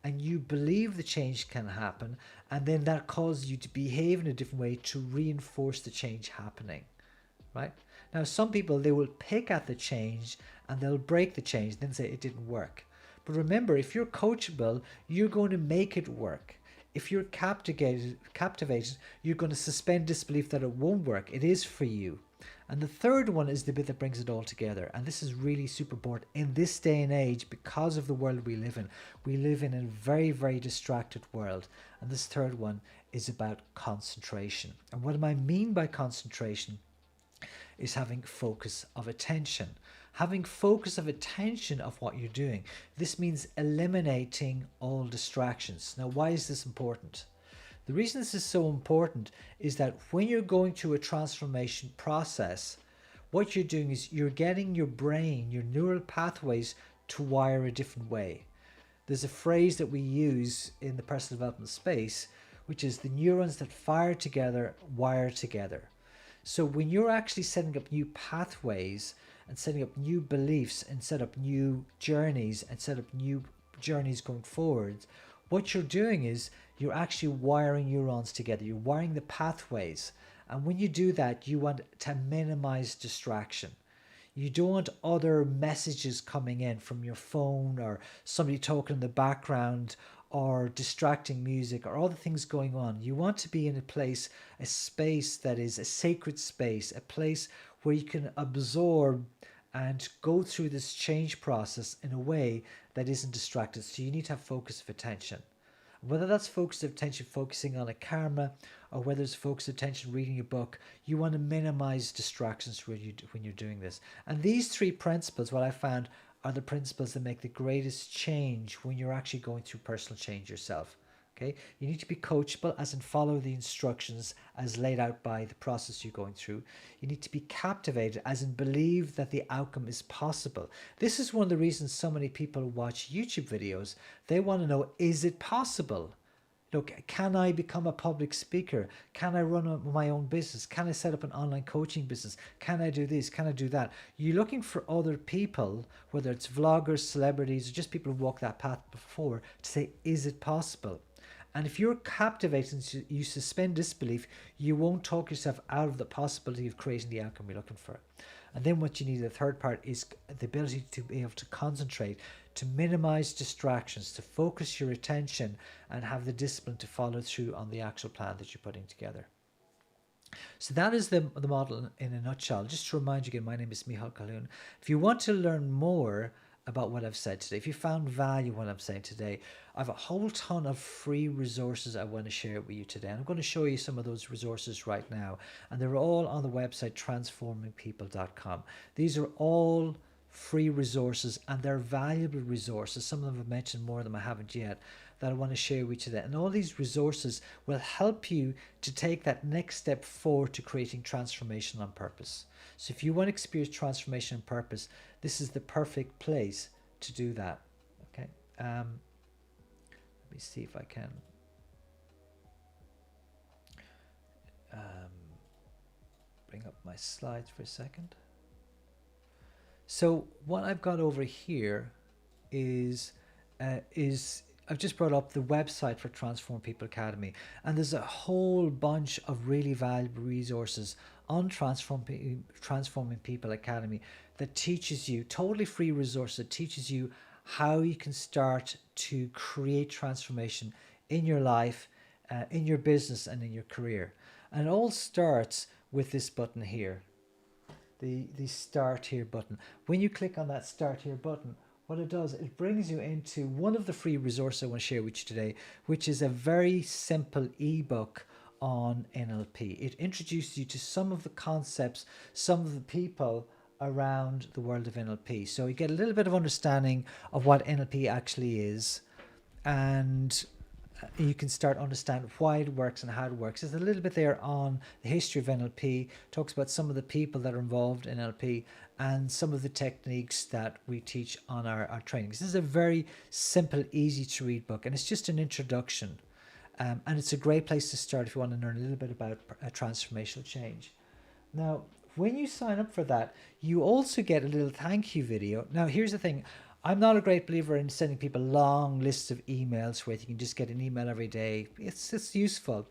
And you believe the change can happen, and then that causes you to behave in a different way to reinforce the change happening. Right? Now, some people, they will pick at the change and they'll break the change, then say it didn't work. But remember, if you're coachable, you're going to make it work. If you're captivated, you're going to suspend disbelief that it won't work. It is for you. And the third one is the bit that brings it all together. And this is really super important in this day and age because of the world we live in. We live in a very, very distracted world. And this third one is about concentration. And what I mean by concentration is having focus of attention. Having focus of attention of what you're doing. This means eliminating all distractions. Now, why is this important? The reason this is so important is that when you're going through a transformation process, what you're doing is you're getting your brain, your neural pathways to wire a different way. There's a phrase that we use in the personal development space, which is the neurons that fire together wire together. So when you're actually setting up new pathways and setting up new beliefs and set up new journeys and set up new journeys going forward, what you're doing is you're actually wiring neurons together. You're wiring the pathways. And when you do that, you want to minimize distraction. You don't want other messages coming in from your phone or somebody talking in the background or distracting music or other things going on. You want to be in a place, a space that is a sacred space, a place where you can absorb and go through this change process in a way that isn't distracted. So you need to have focus of attention. Whether that's focus of attention focusing on a camera or whether it's focus of attention reading a book, you want to minimize distractions when you're doing this. And these three principles, what I found, are the principles that make the greatest change when you're actually going through personal change yourself. Okay, you need to be coachable, as in follow the instructions as laid out by the process you're going through. You need to be captivated, as in believe that the outcome is possible. This is one of the reasons so many people watch YouTube videos. They want to know, is it possible? Look, can I become a public speaker? Can I run my own business? Can I set up an online coaching business? Can I do this? Can I do that? You're looking for other people, whether it's vloggers, celebrities, or just people who walked that path before, to say, is it possible? And if you're captivated and you suspend disbelief, you won't talk yourself out of the possibility of creating the outcome you're looking for. And then what you need, the third part, is the ability to be able to concentrate, to minimize distractions, to focus your attention and have the discipline to follow through on the actual plan that you're putting together. So that is the model in a nutshell. Just to remind you again, my name is Michal Calhoun. If you want to learn more about what I've said today, if you found value in what I'm saying today, I have a whole ton of free resources I want to share with you today. And I'm going to show you some of those resources right now. And they're all on the website transformingpeople.com. These are all free resources and they're valuable resources. Some of them I've mentioned, more of them I haven't yet, that I want to share with you today. And all these resources will help you to take that next step forward to creating transformation on purpose. So if you want to experience transformation on purpose, this is the perfect place to do that. Okay. Let me see if I can bring up my slides for a second. So what I've got over here is I've just brought up the website for Transform People Academy, and there's a whole bunch of really valuable resources on Transforming People Academy that teaches you, totally free resource that teaches you how you can start to create transformation in your life, in your business, and in your career. And it all starts with this button here, the start here button. When you click on that start here button, what it does, it brings you into one of the free resources I want to share with you today, which is a very simple ebook on NLP. It introduces you to some of the concepts, some of the people around the world of NLP. So you get a little bit of understanding of what NLP actually is, and you can start understand why it works and how it works. There's a little bit there on the history of NLP, talks about some of the people that are involved in NLP and some of the techniques that we teach on our trainings. This is a very simple, easy to read book, and it's just an introduction. And it's a great place to start if you want to learn a little bit about transformational change. Now, when you sign up for that, you also get a little thank you video. Now, here's the thing. I'm not a great believer in sending people long lists of emails where you can just get an email every day. It's useful.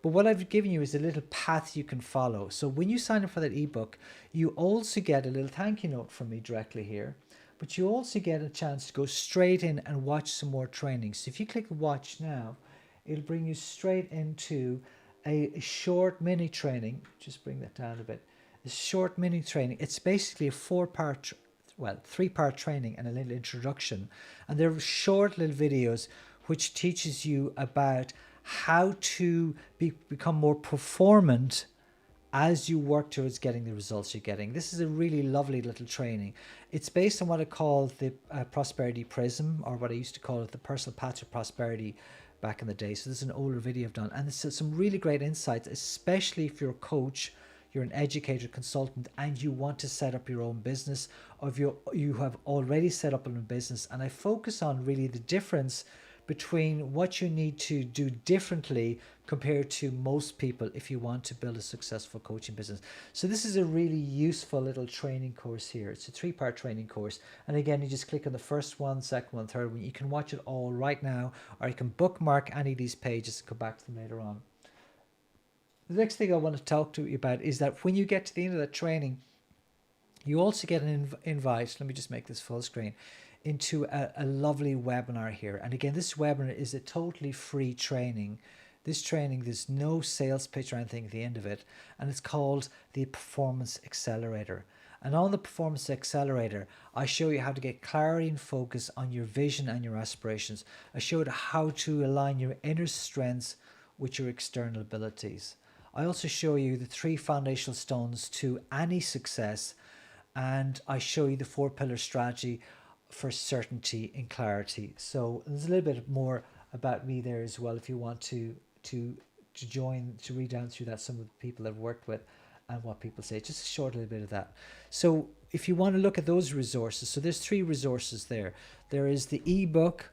But what I've given you is a little path you can follow. So when you sign up for that ebook, you also get a little thank you note from me directly here. But you also get a chance to go straight in and watch some more trainings. So if you click watch now, it'll bring you straight into a short mini training. Just bring that down a bit. A short mini training. It's basically a three-part training and a little introduction. And they're short little videos which teaches you about how to become more performant as you work towards getting the results you're getting. This is a really lovely little training. It's based on what I call the prosperity prism, or what I used to call it the personal path to prosperity back in the day. So this is an older video I've done, and it's some really great insights, especially if you're a coach, you're an educator, consultant, and you want to set up your own business, or if you have already set up a business. And I focus on really the difference between what you need to do differently compared to most people if you want to build a successful coaching business. So this is a really useful little training course here. It's a three-part training course. And again, you just click on the first one, second one, third one. You can watch it all right now, or you can bookmark any of these pages and come back to them later on. The next thing I want to talk to you about is that when you get to the end of that training, you also get an invite. Let me just make this full screen, into a lovely webinar here. And again, this webinar is a totally free training. This training, there's no sales pitch or anything at the end of it. And it's called the Performance Accelerator. And on the Performance Accelerator, I show you how to get clarity and focus on your vision and your aspirations. I show you how to align your inner strengths with your external abilities. I also show you the 3 foundational stones to any success, and I show you the 4-pillar strategy for certainty and clarity. So there's a little bit more about me there as well if you want to join, to read down through that, some of the people I've worked with and what people say. Just a short little bit of that. So if you want to look at those resources, so there's 3 resources there. There is the ebook.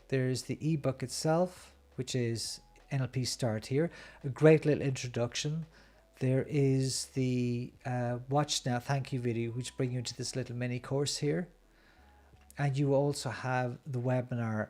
There's the ebook itself, which is NLP Start Here, a great little introduction. There is the watch now thank you video, which brings you into this little mini course here. And you also have the webinar,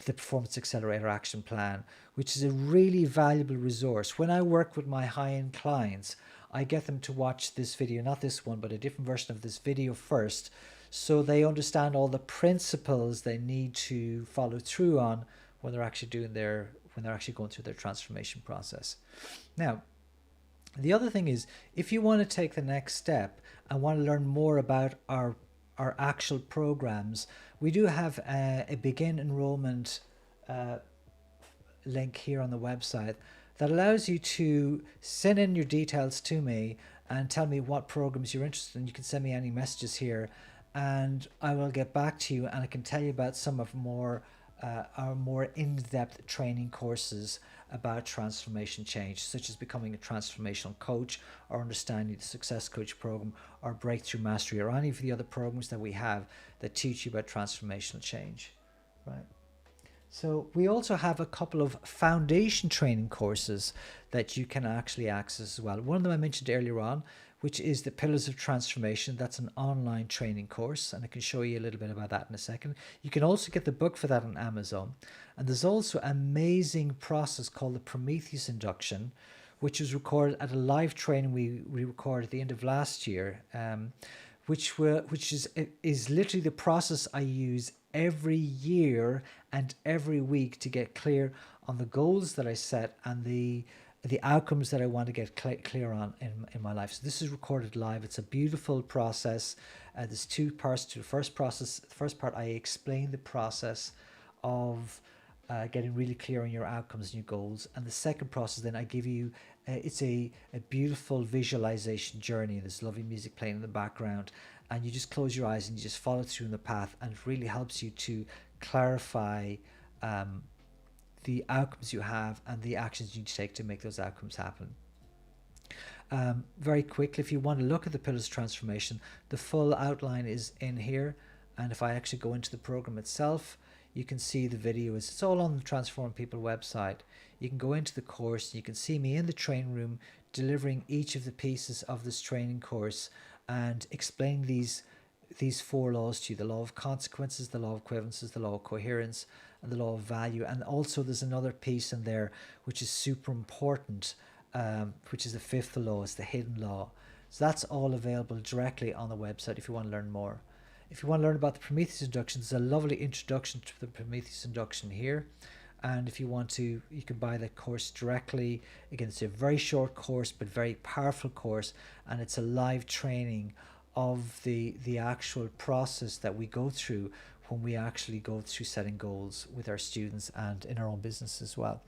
the Performance Accelerator Action Plan, which is a really valuable resource. When I work with my high-end clients, I get them to watch this video, not this one, but a different version of this video first, so they understand all the principles they need to follow through on when they're actually going through their transformation process. Now, the other thing is, if you want to take the next step and want to learn more about our actual programs, we do have a begin enrollment link here on the website that allows you to send in your details to me and tell me what programs you're interested in. You can send me any messages here, and I will get back to you, and I can tell you about some of our more in-depth training courses about transformation change, such as becoming a transformational coach, or understanding the Success Coach program, or Breakthrough Mastery, or any of the other programs that we have that teach you about transformational change, right? So we also have a couple of foundation training courses that you can actually access as well. One of them I mentioned earlier on, which is the Pillars of Transformation. That's an online training course, and I can show you a little bit about that in a second. You can also get the book for that on Amazon. And there's also an amazing process called the Prometheus Induction, which was recorded at a live training we recorded at the end of last year, which is literally the process I use every year and every week to get clear on the goals that I set and the outcomes that I want to get clear on in my life. So this is recorded live. It's a beautiful process. There's two parts to the first process. The first part, I explain the process of getting really clear on your outcomes and your goals. And the second process, then I give you, it's a beautiful visualization journey. There's lovely music playing in the background. And you just close your eyes and you just follow through in the path. And it really helps you to clarify the outcomes you have and the actions you need to take to make those outcomes happen. Very quickly, if you want to look at the pillars of transformation, the full outline is in here. And if I actually go into the program itself, you can see the videos. It's all on the Transform People website. You can go into the course and you can see me in the training room delivering each of the pieces of this training course and explaining these four laws to you: the law of consequences, the law of equivalences, the law of coherence, and the law of value. And also there's another piece in there which is super important, which is the fifth law. It's the hidden law. So that's all available directly on the website if you want to learn more. If you want to learn about the Prometheus induction, there's a lovely introduction to the Prometheus induction here. And if you want to, you can buy that course directly. Again, it's a very short course, but very powerful course. And it's a live training of the actual process that we go through when we actually go through setting goals with our students and in our own business as well.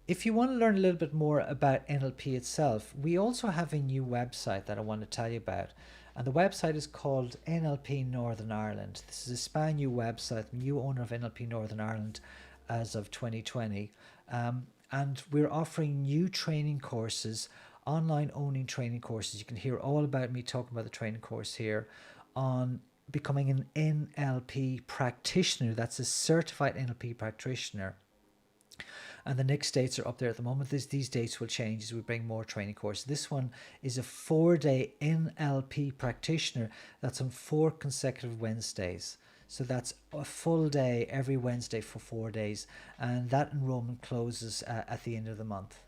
If you want to learn a little bit more about NLP itself, we also have a new website that I want to tell you about. And the website is called NLP Northern Ireland. This is a span new website, new owner of NLP Northern Ireland as of 2020. And we're offering new training courses, online owning training courses. You can hear all about me talking about the training course here on becoming an NLP practitioner. That's a certified NLP practitioner. And the next dates are up there at the moment. These dates will change as we bring more training courses. This one is a 4-day NLP practitioner. That's on 4 consecutive Wednesdays. So that's a full day every Wednesday for 4 days. And that enrollment closes at the end of the month,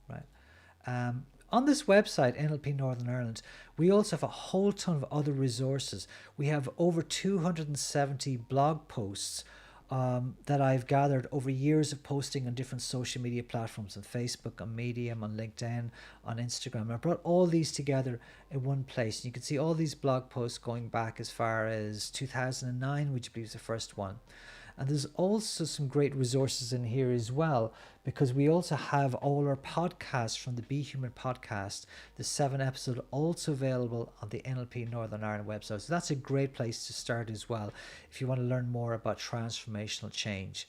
right? On this website, NLP Northern Ireland, we also have a whole ton of other resources. We have over 270 blog posts that I've gathered over years of posting on different social media platforms, on Facebook, on Medium, on LinkedIn, on Instagram. I brought all these together in one place. You can see all these blog posts going back as far as 2009, which I believe is the first one. And there's also some great resources in here as well, because we also have all our podcasts from the Be Human podcast, the 7 episodes, also available on the NLP Northern Ireland website. So that's a great place to start as well if you want to learn more about transformational change.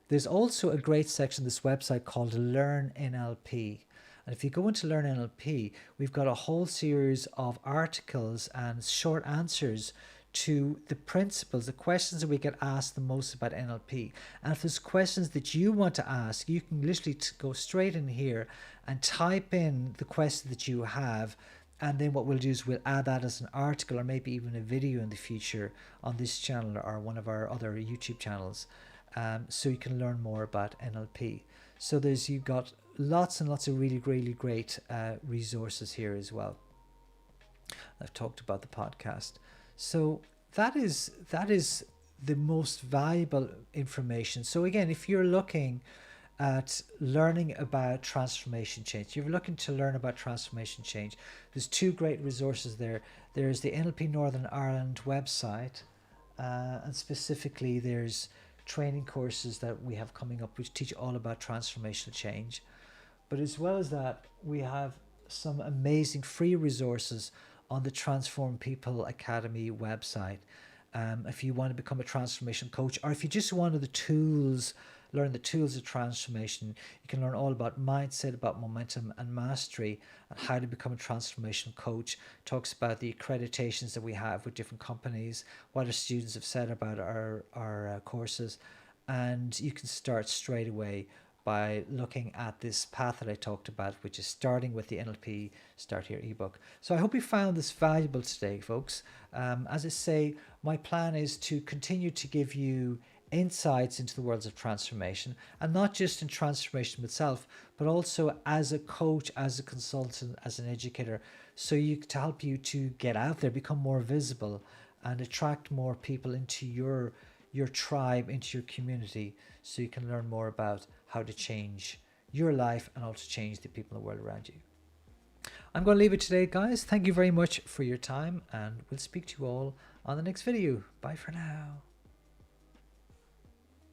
There's also a great section on this website called Learn NLP. And if you go into Learn NLP, we've got a whole series of articles and short answers to the principles, the questions that we get asked the most about NLP. And if there's questions that you want to ask, you can literally go straight in here and type in the question that you have. And then what we'll do is we'll add that as an article or maybe even a video in the future on this channel or one of our other YouTube channels. So you can learn more about NLP. So you've got lots and lots of really, really great resources here as well. I've talked about the podcast. So that is the most valuable information. So again, if you're looking at learning about transformation change, you're looking to learn about transformation change, there's 2 great resources there. There's the NLP Northern Ireland website, and specifically there's training courses that we have coming up which teach all about transformational change. But as well as that, we have some amazing free resources on the Transform People Academy website. If you want to become a transformation coach, or if you just wanted the tools, learn the tools of transformation, you can learn all about mindset, about momentum and mastery, and how to become a transformation coach. Talks about the accreditations that we have with different companies, what our students have said about our courses, and you can start straight away by looking at this path that I talked about, which is starting with the NLP Start Here ebook. So I hope you found this valuable today, folks. As I say, my plan is to continue to give you insights into the worlds of transformation, and not just in transformation itself, but also as a coach, as a consultant, as an educator, so you to help you to get out there, become more visible, and attract more people into your tribe, into your community, so you can learn more about how to change your life and also change the people in the world around you. I'm going to leave it today, guys. Thank you very much for your time, and we'll speak to you all on the next video. Bye for now.